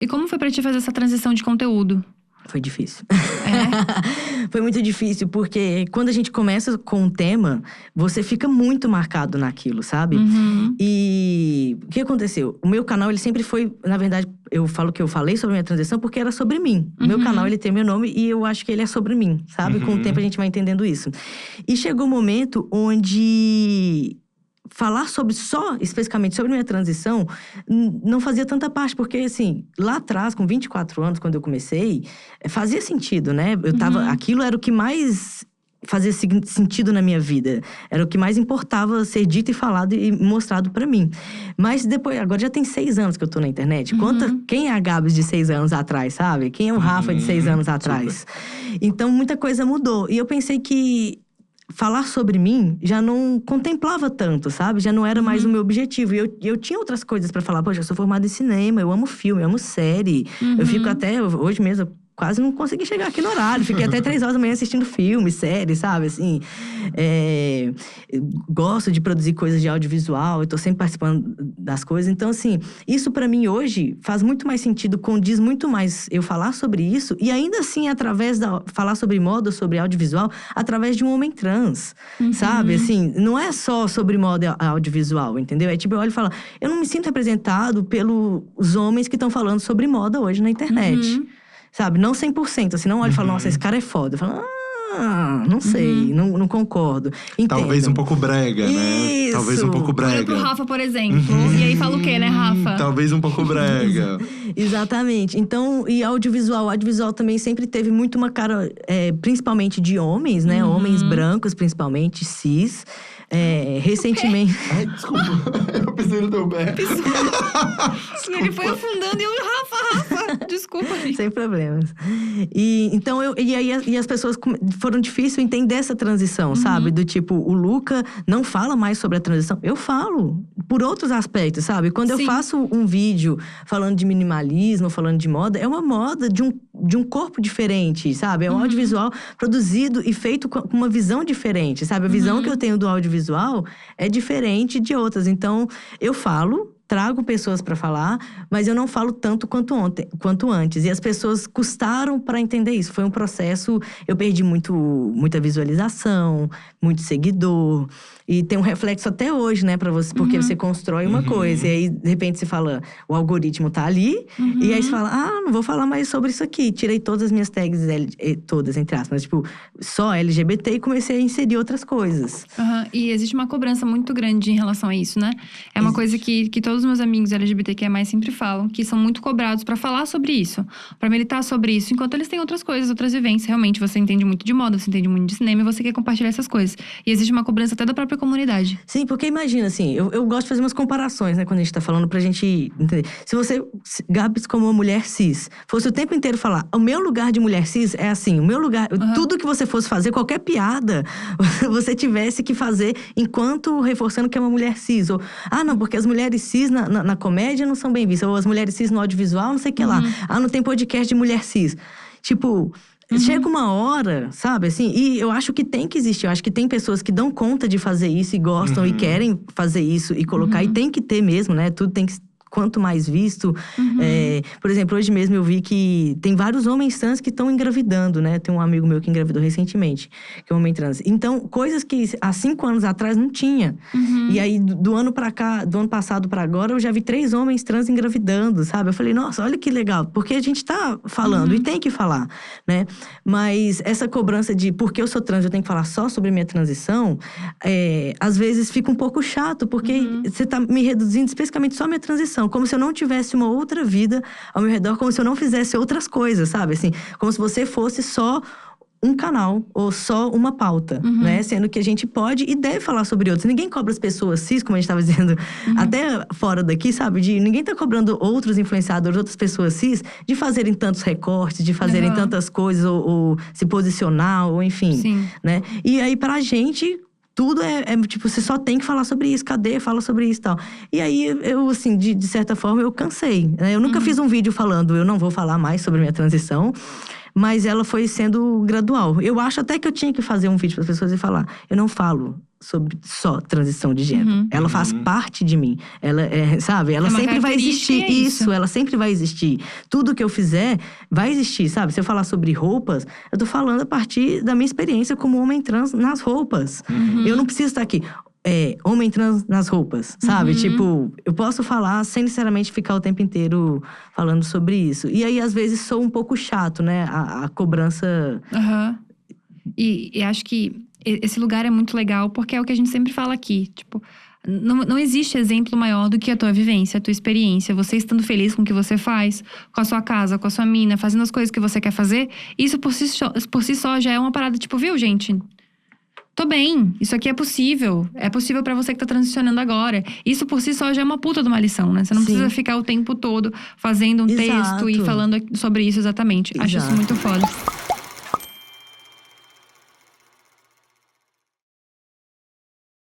E como foi pra ti fazer essa transição de conteúdo? Foi difícil. É? Foi muito difícil, porque quando a gente começa com um tema, você fica muito marcado naquilo, sabe? Uhum. E o que aconteceu? O meu canal, ele sempre foi… Na verdade, eu falo que eu falei sobre a minha transição porque era sobre mim. O meu canal, ele tem meu nome e eu acho que ele é sobre mim, sabe? Com o tempo a gente vai entendendo isso. E chegou um momento onde… falar especificamente sobre minha transição, não fazia tanta parte. Porque, assim, lá atrás, com 24 anos, quando eu comecei, fazia sentido, né? Aquilo era o que mais fazia sentido na minha vida. Era o que mais importava ser dito e falado e mostrado pra mim. Mas depois, agora já tem 6 anos que eu tô na internet. Quem é a Gabs de 6 anos atrás, sabe? Quem é o Rafa de 6 anos atrás? Então, muita coisa mudou. E eu pensei que falar sobre mim já não contemplava tanto, sabe? Já não era mais o meu objetivo. E eu tinha outras coisas pra falar. Poxa, eu sou formada em cinema, eu amo filme, eu amo série. Eu fico até… Hoje mesmo, eu quase não consegui chegar aqui no horário. Fiquei até 3 horas da manhã assistindo filme, série, sabe? Assim, gosto de produzir coisas de audiovisual. Eu tô sempre participando das coisas. Então, assim, isso pra mim hoje faz muito mais sentido, condiz muito mais eu falar sobre isso. E ainda assim, falar sobre moda, sobre audiovisual, através de um homem trans, sabe? Assim, não é só sobre moda audiovisual, entendeu? É tipo, eu olho e falo, eu não me sinto representado pelos homens que estão falando sobre moda hoje na internet. Sabe? Não 100%. Assim, não olho e falo, nossa, esse cara é foda. Eu falo, não sei, não concordo. Entendo. Talvez um pouco brega, né? Isso. Talvez um pouco brega. Olha pro Rafa, por exemplo. E aí fala o quê, né, Rafa? Talvez um pouco brega. Exatamente. Então, e audiovisual também sempre teve muito uma cara, principalmente de homens, né? Homens brancos, principalmente, cis. Recentemente… Ai, desculpa. Eu pisei no teu pé. E ele foi afundando e eu… Rafa, desculpa, gente. Sem problemas. E aí as pessoas foram difícil entender essa transição, sabe? Do tipo, o Luca não fala mais sobre a transição. Eu falo, por outros aspectos, sabe? Quando eu faço um vídeo falando de minimalismo, falando de moda, é uma moda de um corpo diferente, sabe? É um audiovisual produzido e feito com uma visão diferente, sabe? A visão que eu tenho do audiovisual é diferente de outras. Então, eu falo… trago pessoas para falar, mas eu não falo tanto quanto antes. E as pessoas custaram para entender isso. Foi um processo… Eu perdi muita visualização, muito seguidor. E tem um reflexo até hoje, né, para você. Porque você constrói uma coisa. E aí, de repente, você fala… O algoritmo tá ali. E aí você fala… não vou falar mais sobre isso aqui. Tirei todas as minhas tags, todas, entre aspas. Mas, tipo, só LGBT e comecei a inserir outras coisas. E existe uma cobrança muito grande em relação a isso, né? É uma coisa que todos os meus amigos LGBTQIA+, sempre falam, que são muito cobrados pra falar sobre isso, pra militar sobre isso, enquanto eles têm outras coisas, outras vivências. Realmente, você entende muito de moda, você entende muito de cinema e você quer compartilhar essas coisas. E existe uma cobrança até da própria comunidade. Sim, porque imagina, assim, eu gosto de fazer umas comparações, né, quando a gente tá falando, pra gente entender. Se você, Gabs, como uma mulher cis, fosse o tempo inteiro falar, o meu lugar de mulher cis é assim, o meu lugar… Tudo que você fosse fazer, qualquer piada, você tivesse que fazer enquanto reforçando que é uma mulher cis. Ou, não, porque as mulheres cis na comédia não são bem vistas. Ou as mulheres cis no audiovisual, não sei o que lá. Não tem podcast de mulher cis. Tipo… Chega uma hora, sabe, assim, e eu acho que tem que existir. Eu acho que tem pessoas que dão conta de fazer isso e gostam e querem fazer isso e colocar. E tem que ter mesmo, né? Tudo tem que… Quanto mais visto… por exemplo, hoje mesmo eu vi que tem vários homens trans que estão engravidando, né? Tem um amigo meu que engravidou recentemente, que é um homem trans. Então, coisas que há 5 anos atrás não tinha. E aí, do ano passado pra agora, eu já vi 3 homens trans engravidando, sabe? Eu falei, nossa, olha que legal. Porque a gente tá falando e tem que falar, né? Mas essa cobrança de… Porque eu sou trans, eu tenho que falar só sobre minha transição… às vezes fica um pouco chato, porque você tá me reduzindo especificamente só a minha transição. Como se eu não tivesse uma outra vida ao meu redor, como se eu não fizesse outras coisas, sabe? Assim, como se você fosse só um canal ou só uma pauta, né? Sendo que a gente pode e deve falar sobre outros. Ninguém cobra as pessoas cis, como a gente estava dizendo, até fora daqui, sabe? Ninguém tá cobrando outros influenciadores, outras pessoas cis, de fazerem tantos recortes, de fazerem tantas coisas, ou se posicionar, ou enfim, né? E aí, pra gente… Tudo tipo, você só tem que falar sobre isso. Cadê? Fala sobre isso e tal. E aí, eu, assim, de certa forma, eu cansei, né? Eu nunca fiz um vídeo falando, eu não vou falar mais sobre minha transição. Mas ela foi sendo gradual. Eu acho até que eu tinha que fazer um vídeo para as pessoas e falar. Eu não falo sobre só transição de gênero. Ela faz parte de mim. Ela sabe? Ela É uma sempre vai característica existir. e é isso. Ela sempre vai existir. Tudo que eu fizer vai existir, sabe? Se eu falar sobre roupas, eu tô falando a partir da minha experiência como homem trans nas roupas. Eu não preciso estar aqui. Homem trans nas roupas, sabe? Tipo, eu posso falar sem necessariamente ficar o tempo inteiro falando sobre isso. E aí, às vezes, sou um pouco chato, né? A cobrança… E acho que esse lugar é muito legal, porque é o que a gente sempre fala aqui. Tipo, não existe exemplo maior do que a tua vivência, a tua experiência. Você estando feliz com o que você faz, com a sua casa, com a sua mina, fazendo as coisas que você quer fazer. Isso por si só já é uma parada, tipo, viu, gente? Tô bem, isso aqui é possível. É possível pra você que tá transicionando agora. Isso por si só já é uma puta de uma lição, né? Você não precisa ficar o tempo todo fazendo um texto e falando sobre isso exatamente. Acho isso muito foda.